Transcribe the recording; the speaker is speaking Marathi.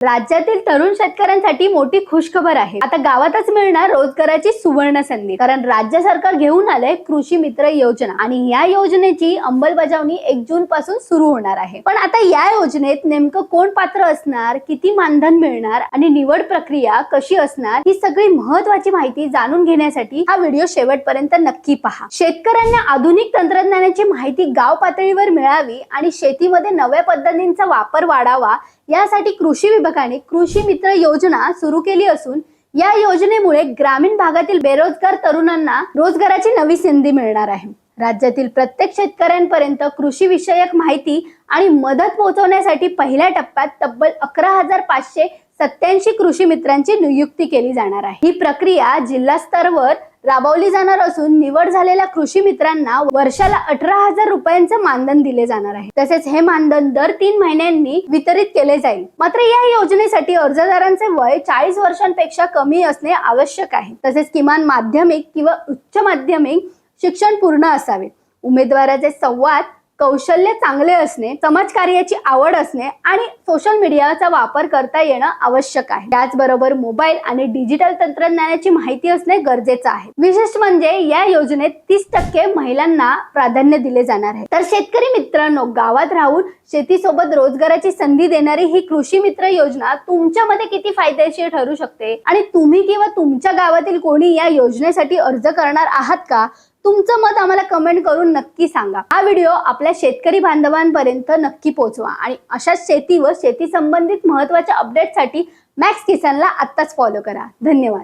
राज्यातील तरुण शेतकऱ्यांसाठी मोठी खुशखबर आहे। आता गावातच मिळणार रोजगाराची सुवर्ण संधी। कारण राज्य सरकार घेऊन आले कृषी मित्र योजना आणि या योजनेची अंमलबजावणी 1 जून पासून सुरू होणार आहे। पण आता या योजनेत नेमकं कोण पात्र असणार, किती मानधन मिळणार आणि निवड प्रक्रिया कशी असणार, ही सगळी महत्त्वाची माहिती जाणून घेण्यासाठी हा व्हिडिओ शेवटपर्यंत नक्की पहा। शेतकऱ्यांना आधुनिक तंत्रज्ञानाची माहिती गाव पातळीवर मिळावी आणि शेतीमध्ये नव्या पद्धतींचा वापर वाढावा यासाठी कृषी विभागाने कृषी मित्र योजना सुरू केली असून या योजनेमुळे ग्रामीण भागातील बेरोजगार तरुणांना रोजगाराची नवी संधी मिळणार आहे। राज्यातील प्रत्येक शेतकऱ्यांपर्यंत कृषी विषयक माहिती आणि मदत पोहोचवण्यासाठी पहिल्या टप्प्यात तब्बल 11,587 कृषी मित्रांची नियुक्ती केली जाणार आहे। ही प्रक्रिया जिल्हा स्तरावर राबवली जाणार असून निवड झालेल्या कृषी मित्रांना वर्षाला 18,000 रुपयांचे मानधन दिले जाणार आहे। तसेच हे मानधन दर 3 महिन्यांनी वितरित केले जाईल। मात्र या योजनेसाठी अर्जदारांचे वय 40 वर्षांपेक्षा कमी असणे आवश्यक आहे। तसेच किमान माध्यमिक किंवा उच्च माध्यमिक शिक्षण पूर्ण असावे। उमेदवाराचे संवाद कौशल्य चांगले असणे, समाजकार्याची आवड असणे आणि सोशल मीडियाचा वापर करता येणं आवश्यक आहे। त्याचबरोबर मोबाईल आणि डिजिटल तंत्रज्ञानाची माहिती असणे गरजेचं आहे। विशेष म्हणजे या योजनेत 30% महिलांना प्राधान्य दिले जाणार आहे। तर शेतकरी मित्रांनो, गावात राहून शेतीसोबत रोजगाराची संधी देणारी ही कृषी मित्र योजना तुमच्यामध्ये किती फायदेशीर ठरू शकते आणि तुम्ही किंवा तुमच्या गावातील कोणी या योजनेसाठी अर्ज करणार आहात का? तुमचं मत आम्हाला कमेंट करून नक्की सांगा। हा व्हिडिओ आपल्या शेतकरी बांधवांपर्यंत नक्की पोहोचवा आणि अशाच शेती व शेती संबंधित महत्त्वाच्या अपडेटसाठी मॅक्स किसानला आत्ताच फॉलो करा। धन्यवाद।